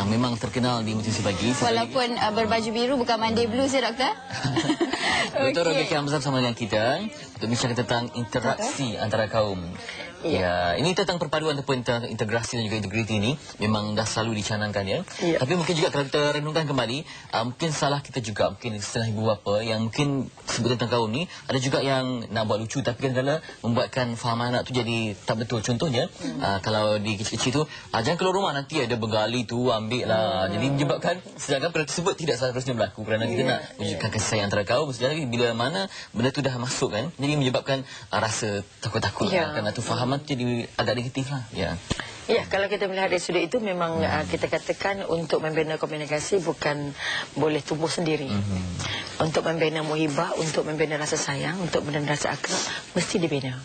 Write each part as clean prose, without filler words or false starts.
yang memang terkenal di Musim Pagi. Walaupun berbaju biru bukan Monday Blues ya, Doktor? Dr. Rebecca Hamzah bersama dengan kita untuk bincang tentang interaksi antara kaum. Ya, ini tentang perpaduan ataupun integrasi dan juga integriti ini memang dah selalu dicanangkan ya. Tapi mungkin juga kalau kita renungkan kembali, mungkin salah kita juga, mungkin setengah ibu bapa yang mungkin sebut tentang kaum ni, ada juga yang nak buat lucu tapi kadang-kadang membuatkan faham anak tu jadi tak betul. Contohnya, kalau di kecil-kecil tu, jangan keluar rumah nanti ada begali tu, ambil lah. Jadi menyebabkan, sedangkan perkara tersebut tidak seharusnya berlaku kerana kita nak menunjukkan kasih sayang antara kaum. Sedangkan bila mana benda tu dah masuk kan, jadi menyebabkan rasa takut-takut kerana tu fahaman jadi agak negatif lah. Ya, kalau kita melihat dari sudut itu memang kita katakan untuk membina komunikasi bukan boleh tumbuh sendiri. Untuk membina muhibah, untuk membina rasa sayang, untuk membina rasa akrab, mesti dibina.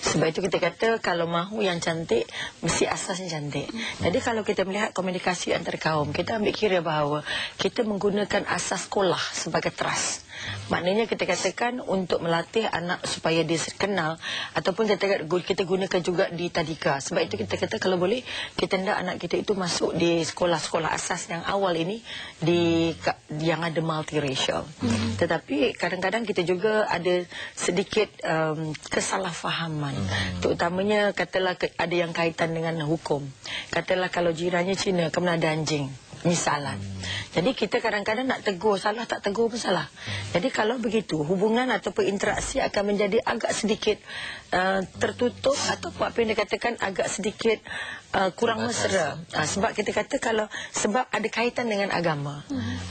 Sebab itu kita kata kalau mahu yang cantik, mesti asasnya cantik. Jadi kalau kita melihat komunikasi antar kaum, kita ambil kira bahawa kita menggunakan asas sekolah sebagai trust. Maknanya kita katakan untuk melatih anak supaya dia kenal, ataupun kita gunakan juga di tadika. Sebab itu kita kata kalau boleh kita hendak anak kita itu masuk di sekolah-sekolah asas yang awal ini yang ada multiracial. Tetapi kadang-kadang kita juga ada sedikit kesalahfahaman. Terutamanya katalah ada yang kaitan dengan hukum. Katalah kalau jirannya Cina kemudian ada anjing, misalan. Jadi kita kadang-kadang nak tegur salah, tak tegur pun salah. Jadi kalau begitu, hubungan ataupun interaksi akan menjadi agak sedikit tertutup atau apa yang dikatakan agak sedikit kurang mesra. Sebab kita kata kalau sebab ada kaitan dengan agama.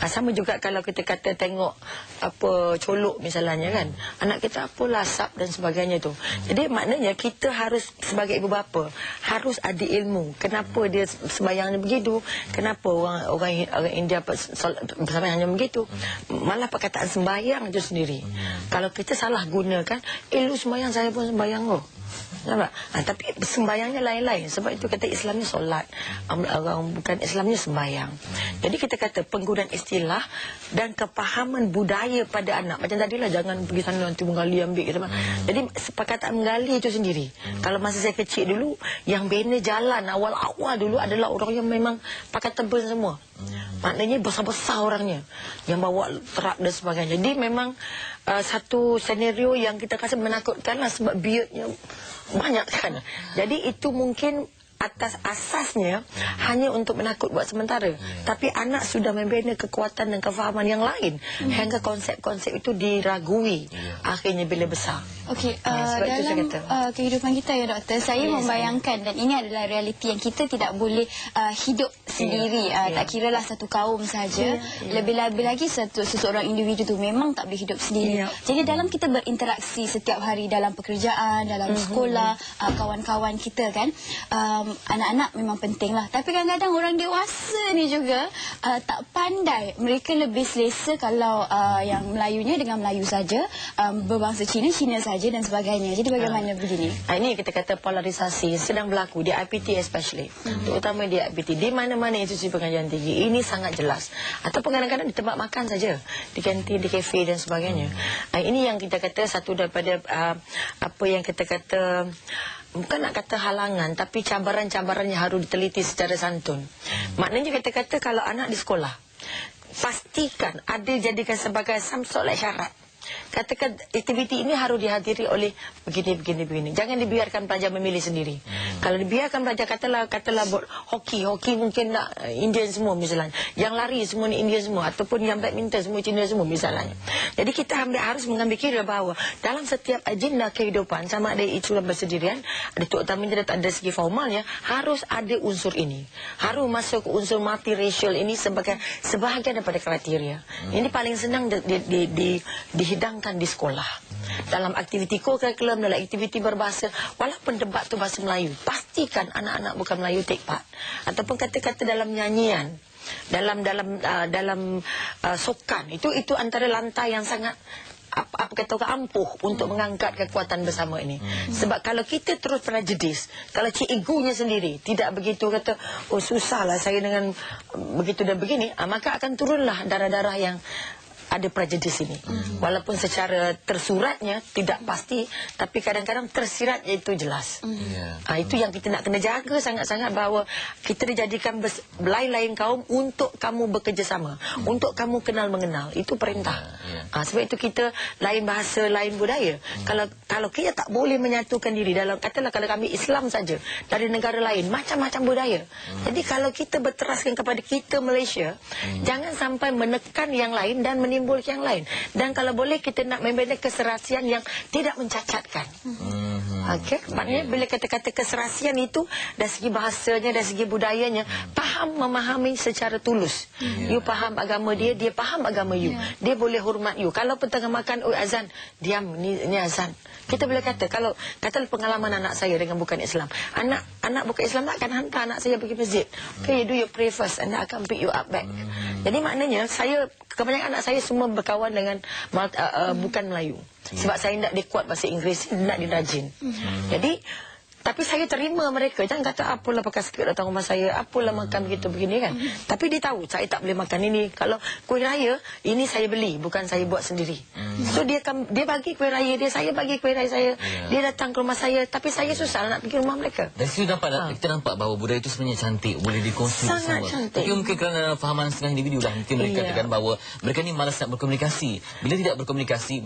Sama juga kalau kita kata tengok apa colok misalnya kan, anak kita apa lasap dan sebagainya tu. Jadi maknanya kita harus sebagai ibu bapa harus ada ilmu. Kenapa dia sembahyangnya begitu? Kenapa orang India sembahyangnya begitu? Malah perkataan sembahyang itu sendiri. Kalau kita salah gunakan, lu sembahyang, saya pun sembahyang kok. Tapi sembahyangnya lain-lain. Sebab itu kata Islamnya solat, orang bukan Islamnya sembahyang. Jadi kita kata penggunaan istilah dan kepahaman budaya pada anak. Macam tadilah, jangan pergi sana nanti menggali ambil gitu. Jadi perkataan menggali itu sendiri. Kalau masa saya kecil dulu, yang bina jalan awal-awal dulu adalah orang yang memang pakai tebal semua. Maknanya besar-besar orangnya, yang bawa truk dan sebagainya. Jadi memang satu senario yang kita rasa menakutkan lah, sebab biutnya banyak kan. Jadi itu mungkin atas asasnya hanya untuk menakut buat sementara. Tapi anak sudah membina kekuatan dan kefahaman yang lain hingga konsep-konsep itu diragui akhirnya bila besar. Okey, dalam kehidupan kita ya Doktor, saya membayangkan dan ini adalah realiti yang kita tidak boleh hidup sendiri. Tak kiralah satu kaum saja, lebih-lebih lagi seseorang individu tu memang tak boleh hidup sendiri. Jadi dalam kita berinteraksi setiap hari dalam pekerjaan, dalam sekolah, kawan-kawan kita kan, anak-anak memang penting lah. Tapi kadang-kadang orang dewasa ni juga tak pandai. Mereka lebih selesa kalau yang Melayunya dengan Melayu saja, berbangsa Cina, Cina saja dan sebagainya. Jadi bagaimana begini? Ini kita kata polarisasi sedang berlaku di IPT especially. Terutama di IPT. Di mana-mana institusi pengajian tinggi ini sangat jelas. Ataupun kadang-kadang di tempat makan saja, di kantin, di kafe dan sebagainya. Ini yang kita kata satu daripada apa yang kita kata, bukan nak kata halangan, tapi cabaran-cabaran yang harus diteliti secara santun. Maknanya kita kata kalau anak di sekolah, pastikan ada jadikan sebagai soal syarat. Katakan aktiviti ini harus dihadiri oleh begini. Jangan dibiarkan pelajar memilih sendiri. Kalau dibiarkan pelajar katalah buat hoki mungkin nak Indian semua misalnya. Yang lari semua ni Indian semua, ataupun yang badminton semua Cina semua misalnya. Jadi kita harus mengambil kira bahawa dalam setiap agenda kehidupan, sama ada itu bersendirian, ada terutamanya ada segi formalnya, harus ada unsur ini. Harus masuk unsur multiracial ini sebagai sebahagian daripada kriteria. Ini paling senang dihidangkan di sekolah. Dalam aktiviti kurikulum, dalam aktiviti berbahasa, walaupun debat tu bahasa Melayu, pastikan anak-anak bukan Melayu take part. Ataupun kata-kata dalam nyanyian, dalam sokan, itu antara lantai yang sangat ampuh untuk mengangkat kekuatan bersama ini. Sebab kalau kita terus prejudis, kalau cikgunya sendiri tidak begitu kata, oh susahlah saya dengan begitu dan begini, maka akan turunlah darah-darah yang ada prejudis ini. Walaupun secara tersuratnya tidak pasti, tapi kadang-kadang tersiratnya itu jelas. Itu yang kita nak kena jaga sangat-sangat, bahawa kita dijadikan lain-lain kaum untuk kamu bekerjasama, untuk kamu kenal mengenal. Itu perintah. Sebab itu kita lain bahasa, lain budaya. Kalau kita tak boleh menyatukan diri dalam, katalah kalau kami Islam saja dari negara lain, macam-macam budaya. Jadi kalau kita berteraskan kepada kita Malaysia, jangan sampai menekan yang lain dan menimbulkan yang lain. Dan kalau boleh kita nak membina keserasian yang tidak mencacatkan. Okey, maknanya bila kata-kata keserasian itu dari segi bahasanya, dari segi budayanya, faham, memahami secara tulus. You faham agama dia, dia faham agama you. Dia boleh hormat you. Kalau tengah makan, azan, diam, ni azan. Kita boleh kata, kalau kata pengalaman anak saya dengan bukan Islam, anak bukan Islam tak akan hantar anak saya pergi masjid. Okay, you do your pray first, and akan pick you up back. Jadi maknanya kebanyakan anak saya semua berkawan dengan bukan Melayu. Sebab saya nak dia kuat bahasa Inggeris, nak dia rajin. Jadi tapi saya terima mereka. Jangan kata apalah pakai skirt datang rumah saya, apalah makan begitu begini kan. Tapi dia tahu saya tak boleh makan ini. Kalau kuih raya ini saya beli, bukan saya buat sendiri. So dia bagi kuih raya dia, saya bagi kuih raya saya. Dia datang ke rumah saya, tapi saya susah nak pergi rumah mereka. Dan situ kita nampak bahawa budaya itu sebenarnya cantik, boleh dikongsi bersama. Tapi mungkin kerana fahaman setengah individu lah, mungkin mereka katakan bahawa mereka ni malas nak berkomunikasi. Bila tidak berkomunikasi,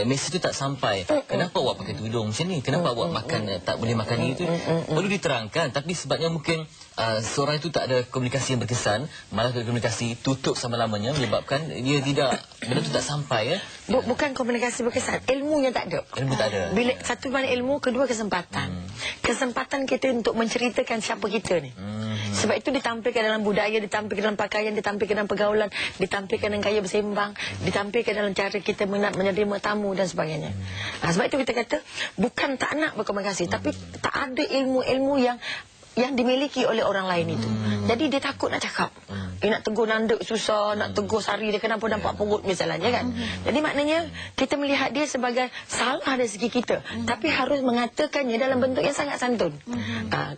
mesej itu tak sampai. Kenapa awak pakai tudung macam ni? Kenapa awak makan tak boleh makan itu? Perlu diterangkan. Tapi sebabnya mungkin seorang itu tak ada komunikasi yang berkesan, malah komunikasi tutup selama-lamanya, menyebabkan dia tidak, benda itu tak sampai. Bukan komunikasi berkesan, ilmunya tak ada. Ilmu tak ada. Bila satu mana ilmu, kedua kesempatan. Kesempatan kita untuk menceritakan siapa kita ni. Sebab itu ditampilkan dalam budaya, ditampilkan dalam pakaian, ditampilkan dalam pergaulan, ditampilkan dalam gaya bersembang, ditampilkan dalam cara kita menerima tamu dan sebagainya. Sebab itu kita kata bukan tak nak berkomunikasi, tapi tak ada ilmu-ilmu yang dimiliki oleh orang lain itu. Jadi dia takut nak cakap. Nak tegur nanduk susah, nak tegur sari dia kenapa nampak perut misalnya kan. Jadi maknanya kita melihat dia sebagai salah dari segi kita, tapi harus mengatakannya dalam bentuk yang sangat santun.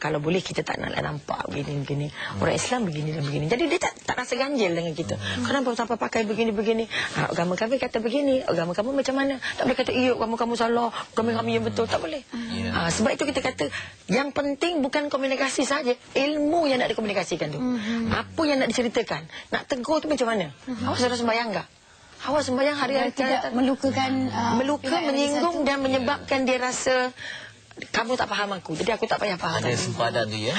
Kalau boleh kita tak nak nampak begini-begini. Orang Islam begini dan begini. Jadi dia tak rasa ganjil dengan kita. Kenapa sampai pakai begini-begini? Agama kami kata begini, agama kamu macam mana? Tak boleh kata iya, agama kamu salah, agama kami yang betul, tak boleh. Sebab itu kita kata yang penting bukan komunikasi saja, ilmu yang nak dikomunikasikan tu. Apa yang nak diceritakan, nak tegur tu macam mana? Awak sudah sembahyang tak? Awak sembahyang hari-hari tidak melukakan, meluka, menyinggung dan menyebabkan dia rasa kamu tak faham aku, jadi aku tak payah faham. Ada sempadan tu ya?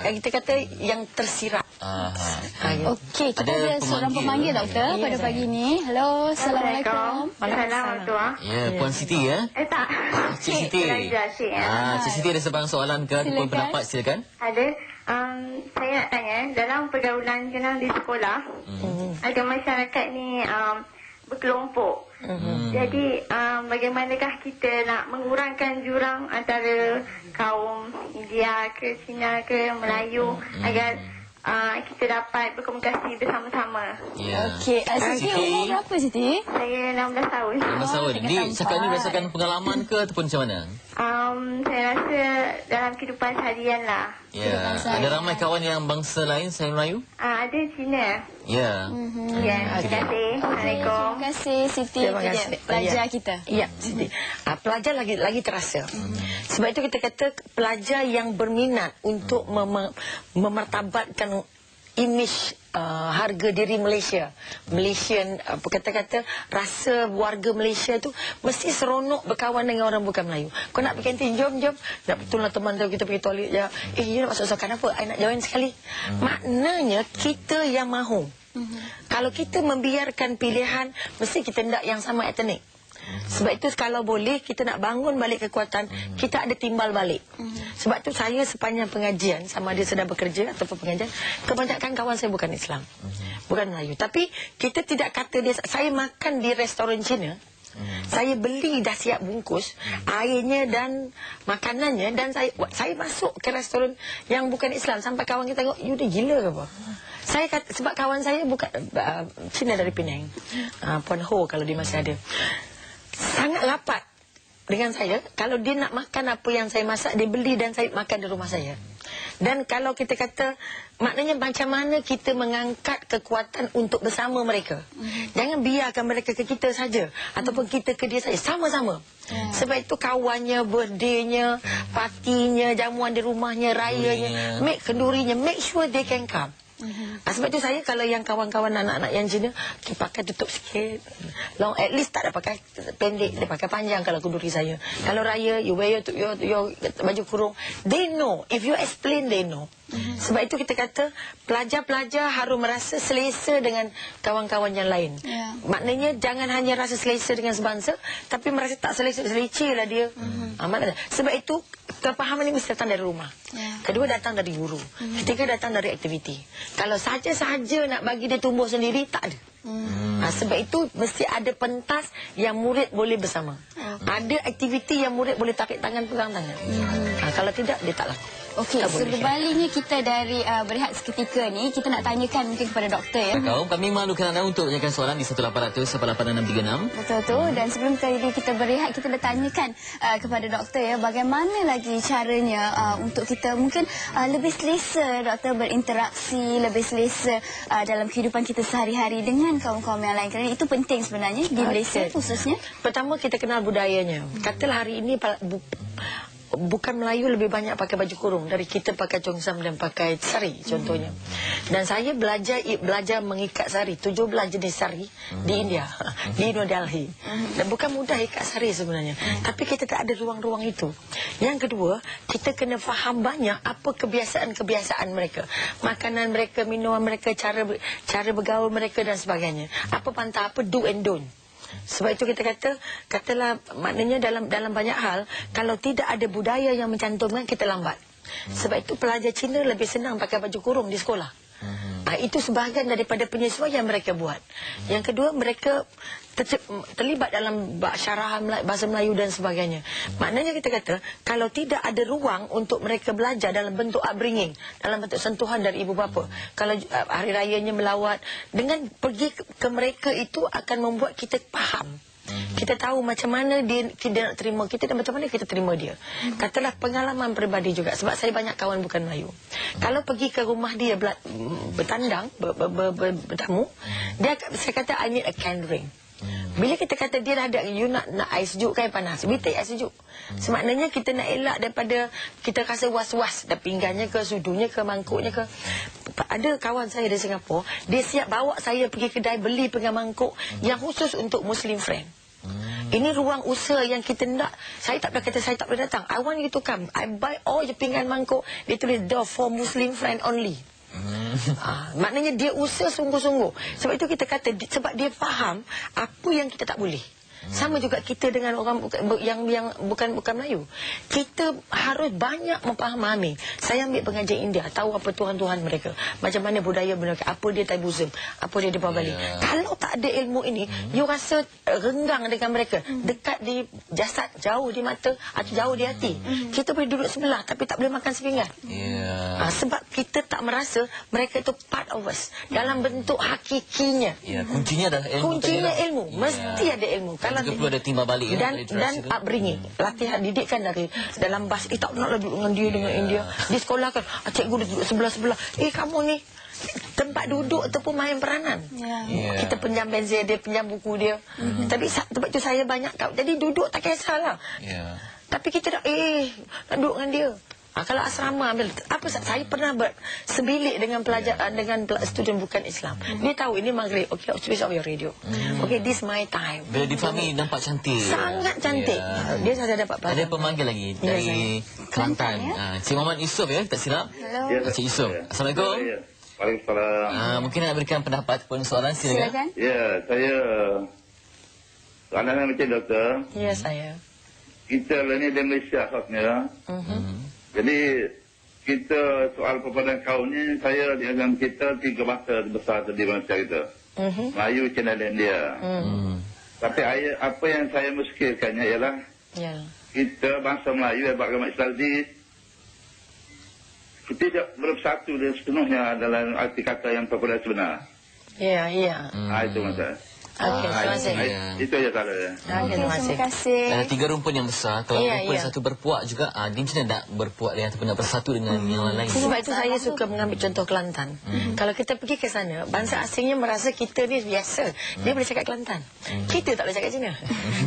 Kita kata yang tersirat. Okey, kita ada seorang pemanggil doktor pada pagi ni. Hello, Assalamualaikum. Assalamualaikum. Ya, Puan Siti ya? Tak. Cik Siti. Cik Siti ada sebarang soalan ke ataupun pendapat, silakan. Ada. Saya nak tanya, dalam pergaulan kenal di sekolah, ada masyarakat ni berkelompok. Jadi bagaimanakah kita nak mengurangkan jurang antara kaum India ke Cina ke Melayu agar kita dapat berkomunikasi bersama-sama. Okey, Siti umur berapa Siti? Saya 16 tahun. 16 tahun. Jadi cakap ni berdasarkan pengalaman ke ataupun macam mana? Saya rasa dalam kehidupan seharian lah. Ya. Ada ramai kawan yang bangsa lain selain Melayu? Ada Cina. Ya. Ya, terima kasih. Assalamualaikum. Terima kasih Siti, pelajar kita. Ya, Siti. Pelajar lagi terasa. Sebab itu kita kata pelajar yang berminat untuk memartabatkan imej harga diri Malaysia, Malaysian, kata-kata rasa warga Malaysia tu mesti seronok berkawan dengan orang bukan Melayu. Kau nak pergi kantin, jom. Nak betul lah teman kita pergi toilet je. You nak masuk kenapa? I nak join sekali. Maknanya kita yang mahu. Kalau kita membiarkan pilihan, mesti kita nak yang sama etnik. Sebab itu kalau boleh kita nak bangun balik kekuatan, kita ada timbal balik. Sebab itu saya sepanjang pengajian, sama ada sedang bekerja ataupun pengajian, kebanyakan kawan saya bukan Islam, bukan Melayu. Tapi kita tidak kata dia, saya makan di restoran Cina, saya beli dah siap bungkus airnya dan makanannya, dan saya masuk ke restoran yang bukan Islam. Sampai kawan kita tengok, you dah gila ke apa? Saya kata, sebab kawan saya bukan Cina dari Penang, Puan Ho kalau dia masih ada, sangat rapat dengan saya. Kalau dia nak makan apa yang saya masak, dia beli dan saya makan di rumah saya. Dan kalau kita kata, maknanya macam mana kita mengangkat kekuatan untuk bersama mereka. Jangan biarkan mereka ke kita saja ataupun kita ke dia saja, sama-sama. Sebab itu kawannya, birthday-nya, partinya, jamuan di rumahnya, rayanya, make kendurinya, make sure they can come. Sebab itu saya kalau yang kawan-kawan anak-anak yang Cina, okay, pakai tutup sikit, long, at least tak ada pakai pendek, dia pakai panjang kalau kenduri saya. Kalau raya, you wear your baju kurung, they know, if you explain, they know. Sebab itu kita kata pelajar-pelajar harus merasa selesa dengan kawan-kawan yang lain. Maknanya jangan hanya rasa selesa dengan sebangsa, tapi merasa tak selesa, seleceh lah dia. Maknanya, sebab itu kepahaman ini mesti datang dari rumah. Kedua, datang dari guru. Ketiga, datang dari aktiviti. Kalau saja-saja nak bagi dia tumbuh sendiri, tak ada. Sebab itu mesti ada pentas yang murid boleh bersama. Ada aktiviti yang murid boleh tarik tangan, pegang tangan. Kalau tidak, dia tak laku. Okey, sebaliknya kita dari berehat seketika ni, kita nak tanyakan mungkin kepada doktor ya. Kaum, kami malukan anda untuk menanyakan soalan di 1800-18636. Betul tu. Dan sebelum kita berehat, kita dah tanyakan kepada doktor ya, bagaimana lagi caranya untuk kita mungkin lebih selesa doktor berinteraksi, lebih selesa dalam kehidupan kita sehari-hari dengan kaum-kaum yang lain. Kerana itu penting sebenarnya di Malaysia khususnya. Pertama, kita kenal budayanya. Katalah hari ini bukan Melayu lebih banyak pakai baju kurung dari kita pakai congsam dan pakai sari contohnya. Dan saya belajar mengikat sari, 17 jenis sari di India, di New Delhi. Dan bukan mudah ikat sari sebenarnya. Tapi kita tak ada ruang-ruang itu. Yang kedua, kita kena faham banyak apa kebiasaan-kebiasaan mereka. Makanan mereka, minuman mereka, cara bergaul mereka dan sebagainya. Apa pantang, apa do and don't. Sebab itu kita katalah maknanya dalam banyak hal, kalau tidak ada budaya yang mencantumkan, kita lambat. Sebab itu pelajar Cina lebih senang pakai baju kurung di sekolah. Itu sebahagian daripada penyesuaian mereka buat. Yang kedua, mereka terlibat dalam syarahan bahasa Melayu dan sebagainya. Maknanya kita kata, kalau tidak ada ruang untuk mereka belajar dalam bentuk upbringing, dalam bentuk sentuhan dari ibu bapa, kalau hari rayanya melawat, dengan pergi ke mereka itu akan membuat kita faham. Kita tahu macam mana dia nak terima kita dan macam mana kita terima dia. Katalah pengalaman peribadi juga. Sebab saya banyak kawan bukan Melayu. Kalau pergi ke rumah dia bertandang, bertamu, saya kata I need a can drink. Bila kita kata dia ada, you nak air sejuk kan panas, we take air sejuk. Semaknanya kita nak elak daripada kita rasa was-was dah pinggannya ke, sudunya ke, mangkuknya ke. Ada kawan saya di Singapura, dia siap bawa saya pergi kedai beli pinggan mangkuk yang khusus untuk Muslim friend. Ini ruang usaha yang kita nak. Saya tak boleh kata saya tak boleh datang. I want you to come. I buy all your pinggan mangkuk. Dia tulis door for Muslim friend only. Maknanya dia usaha sungguh-sungguh. Sebab itu kita kata, sebab dia faham apa yang kita tak boleh. Sama juga kita dengan orang yang bukan Melayu. Kita harus banyak memfahami. Saya ambil pengajian India, tahu apa Tuhan-Tuhan mereka, macam mana budaya mereka, apa dia Taibuzim, apa dia di Bali. Kalau tak ada ilmu ini, you rasa renggang dengan mereka, dekat di jasad, jauh di mata atau jauh di hati. Kita boleh duduk sebelah tapi tak boleh makan sepinggan. Sebab kita tak merasa mereka itu part of us dalam bentuk hakikinya. Kuncinya adalah ilmu. Kuncinya ilmu. Mesti ada ilmu. Juga perlu ada timba balik dan upbringing, latihan didikan dari dalam bas. Tak naklah duduk dengan dia dengan India. Di sekolah kan cikgu dia duduk sebelah-sebelah. Kamu ni tempat duduk ataupun main peranan. Kita pinjam pensel dia, pinjam buku dia. Tapi sebab itu saya banyak tahu. Jadi duduk tak kisahlah. Tapi kita nak duduk dengan dia. Kalau asrama ambil apa, saya pernah sebilik dengan pelajar dengan student bukan Islam. Dia tahu ini maghrib. Okey, switch off your radio. Okey, this my time. Bila difahami nampak cantik. Sangat cantik. Dia saja dapat pelajar. Ada pemanggil lagi dari Kelantan. Cik Muhammad Yusof ya, tak silap. Hello. Cik Yusof. Assalamualaikum. Waalaikumsalam. Mungkin nak berikan pendapat ataupun soalan, silakan. Ya, saya soalan macam doktor. Ya, saya. Kita ni di Malaysia khasnya. Jadi kita soal perpaduan kaum ni, saya di agama kita 3 bahasa besar di Malaysia kita. Melayu, Cina dan India. Tapi apa yang saya muskilkannya ialah kita bangsa Melayu, agama Islam ini tidak bersatu dan sepenuhnya dalam arti kata yang perpaduan sebenar. Ya. Itu masalah. Okey, terima kasih. Itu aja salah ya. Okey, terima kasih. Ada 3 rumpun yang besar. Kalau rumpun Ya. satu berpuak juga, dia macam mana nak berpuak dengan ataupun nak bersatu dengan yang lain? Sebab itu saya suka mengambil contoh Kelantan. Kalau kita pergi ke sana, bangsa asingnya merasa kita ni biasa. Dia boleh cakap Kelantan. Kita tak boleh cakap Cina.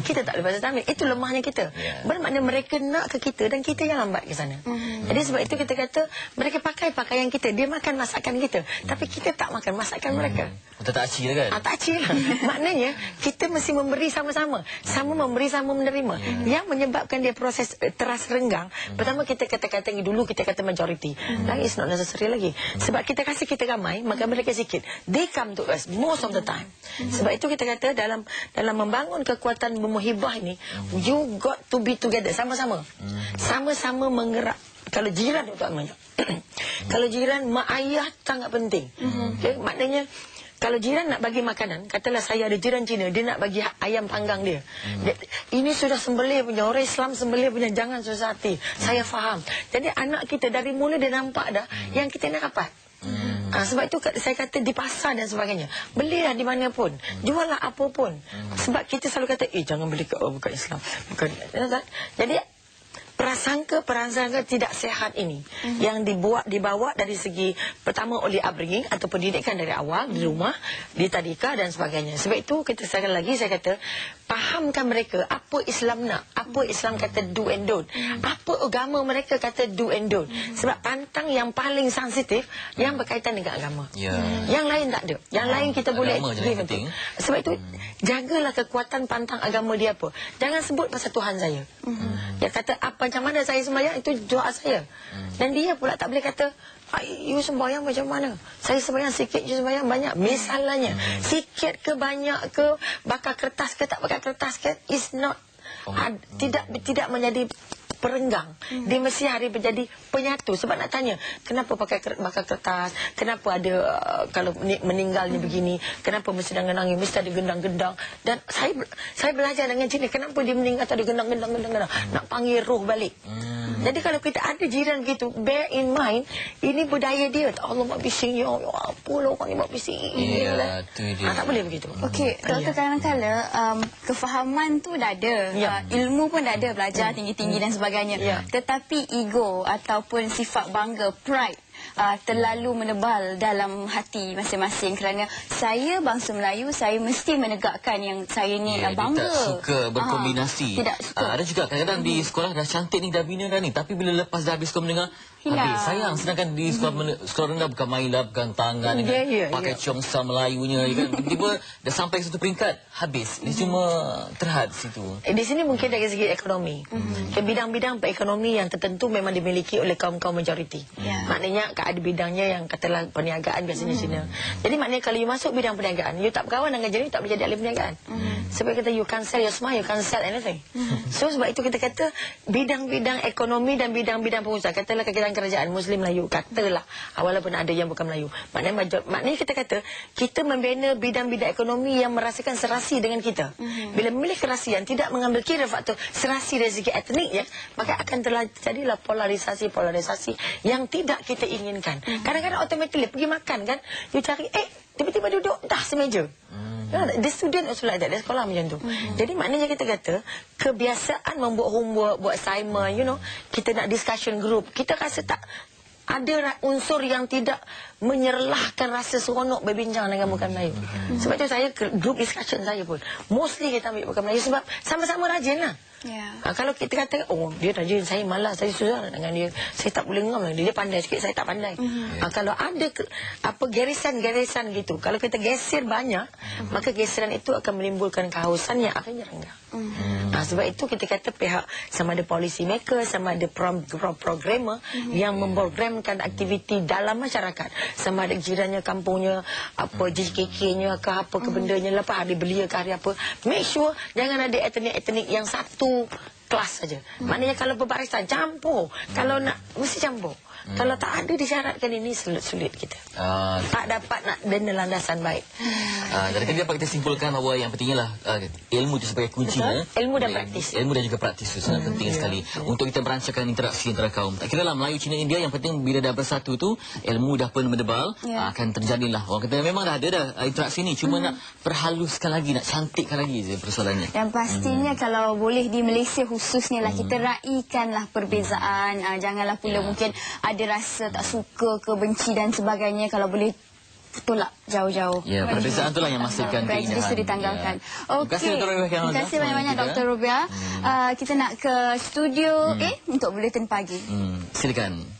Kita tak boleh bahasa Tamil. Itu lemahnya kita. Bermakna mereka nak ke kita dan kita yang lambat ke sana. Jadi sebab itu kita kata mereka pakai pakaian kita, dia makan masakan kita, tapi kita tak makan masakan mereka. Kita tak aci lah kan? Tak aci lah. Maknanya kita mesti memberi sama-sama. Sama memberi, sama menerima. Yang menyebabkan dia proses teras renggang. Pertama kita kata-kata dulu kita kata majority. Now it's not necessary lagi. Sebab kita kasih kita ramai, maka mereka sikit. They come to us most of the time. Sebab itu kita kata dalam membangun kekuatan bermuhibah ini, you got to be together. Sama-sama. Sama-sama menggerak. Kalau jiran itu tak banyak. Kalau jiran, mak ayah sangat penting. Okay? Maknanya kalau jiran nak bagi makanan, katalah saya ada jiran Cina, dia nak bagi ayam panggang dia. Ini sudah sembelih punya, orang Islam sembelih punya, jangan susah hati. Saya faham. Jadi anak kita dari mula dia nampak dah yang kita nak dapat. Sebab itu saya kata di pasar dan sebagainya, belilah di mana pun, juallah apa pun. Sebab kita selalu kata, jangan beli kat orang bukan Islam. Bukan. Jadi prasangka tidak sehat ini yang dibawa dari segi pertama oleh upbringing atau pendidikan dari awal di rumah, di tadika dan sebagainya. Sebab itu sekali lagi saya kata, pahamkan mereka apa Islam nak, apa Islam kata do and don't, apa agama mereka kata do and don't. Sebab pantang yang paling sensitif yang berkaitan dengan agama. Yang lain tak ada. Yang lain kita boleh agree. Sebab itu jagalah kekuatan pantang agama dia apa. Jangan sebut pasal Tuhan saya. Dia kata apa macam mana saya sembahyang, itu doa saya. Dan dia pula tak boleh kata, you sembahyang macam mana? Saya sembahyang sikit, you sembahyang banyak. Misalnya, sikit ke banyak ke, bakar kertas ke tak bakar kertas ke, is not, tidak menjadi perenggang. Dia mesti hari menjadi penyatu. Sebab nak tanya, kenapa pakai bakar kertas? Kenapa ada kalau meninggalnya begini? Kenapa mesti nangis, mesti ada gendang-gendang? Dan saya belajar dengan Cina, kenapa dia meninggal atau ada gendang-gendang? Nak panggil roh balik. Jadi kalau kita ada jiran gitu, bear in mind, ini budaya dia. Allah mak bising, ya apa lah orang ni mak bising. Tak boleh begitu. Okey, Doktor, kadang-kadang kefahaman tu dah ada. Ilmu pun dah ada, belajar tinggi-tinggi dan sebagainya. Tetapi ego ataupun sifat bangga, pride, terlalu menebal dalam hati masing-masing. Kerana saya bangsa Melayu, saya mesti menegakkan yang saya ni bangga. Dia tak suka berkombinasi. Tidak suka. Ada juga kadang-kadang di sekolah dah cantik ni, dah bina dah ni, tapi bila lepas dah habis sekolah menengah, habis. Sayang, sedangkan di sekolah rendah bukan main lah, bukan tangan, pakai congsa Melayunya, tiba-tiba dah sampai satu peringkat, habis. Dia cuma terhad situ. Di sini mungkin dari segi ekonomi. Bidang-bidang ekonomi yang tertentu memang dimiliki oleh kaum-kaum majoriti. Maknanya ada bidangnya yang katalah perniagaan biasanya Cina. Jadi maknanya kalau you masuk bidang perniagaan, you tak berkawan dengan jenis, tak boleh jadi ahli perniagaan. Sebab kita you can't sell your smile, you can't sell anything. So sebab itu kita kata bidang-bidang ekonomi dan bidang-bidang pengusaha, katalah kerajaan Muslim Melayu, katalah, walaupun ada yang bukan Melayu. Maknanya kita kata kita membina bidang-bidang ekonomi yang merasakan serasi dengan kita. Bila memilih kerasian, tidak mengambil kira faktor serasi dari segi etnik, maka akan terjadilah polarisasi yang tidak kita inginkan. Kadang-kadang automatically pergi makan kan, you cari tiba-tiba duduk dah semeja. The student also like that. Dia sekolah macam tu. Jadi maknanya kita kata kebiasaan membuat homework, buat assignment, kita nak discussion group, kita rasa tak ada unsur yang tidak menyerlahkan rasa seronok berbincang dengan bukan Melayu. Sebab itu saya group discussion saya pun mostly kita ambil bukan Melayu, sebab sama-sama rajin lah. Kalau kita kata dia rajin, saya malas, saya susah dengan dia, saya tak boleh ngam, dia pandai sikit, saya tak pandai. Kalau ada garisan gitu, kalau kita geser banyak, maka geseran itu akan menimbulkan kehausan yang akhirnya renggang. Sebab itu kita kata pihak sama ada policy maker, sama ada programmer yang memprogramkan aktiviti dalam masyarakat, sama ada jirannya, kampungnya, apa JKK-nya ke apa ke bendanya, lepas hari belia ke hari apa, make sure jangan ada etnik-etnik yang satu kelas saja. Maknanya kalau berbarisan campur, kalau nak mesti campur. Kalau tak ada disyaratkan ini, sulit kita. Tak dapat nak bina landasan baik. Dari tadi dapat kita simpulkan bahawa yang pentingnya lah ilmu itu sebagai kuncinya. Ilmu dan praktis. Ilmu dan juga praktis itu sangat penting sekali untuk kita merancangkan interaksi antara kaum. Tak kira lah Melayu, Cina, India, yang penting bila dah bersatu tu ilmu dah pun mendebal, akan terjadilah. Orang kata memang dah ada interaksi ni, cuma nak perhaluskan lagi, nak cantikkan lagi je persoalannya. Dan pastinya kalau boleh di Malaysia khususnya lah kita raikanlah perbezaan. Janganlah pula mungkin ada rasa tak suka ke benci dan sebagainya. Kalau boleh tolak jauh-jauh. Ya, perbezaan itulah yang memastikan keindahan. Prejudice itu ditanggalkan. Okey. Terima kasih banyak-banyak Dr. Rubia. Kita nak ke studio A untuk Buletin Pagi. Silakan.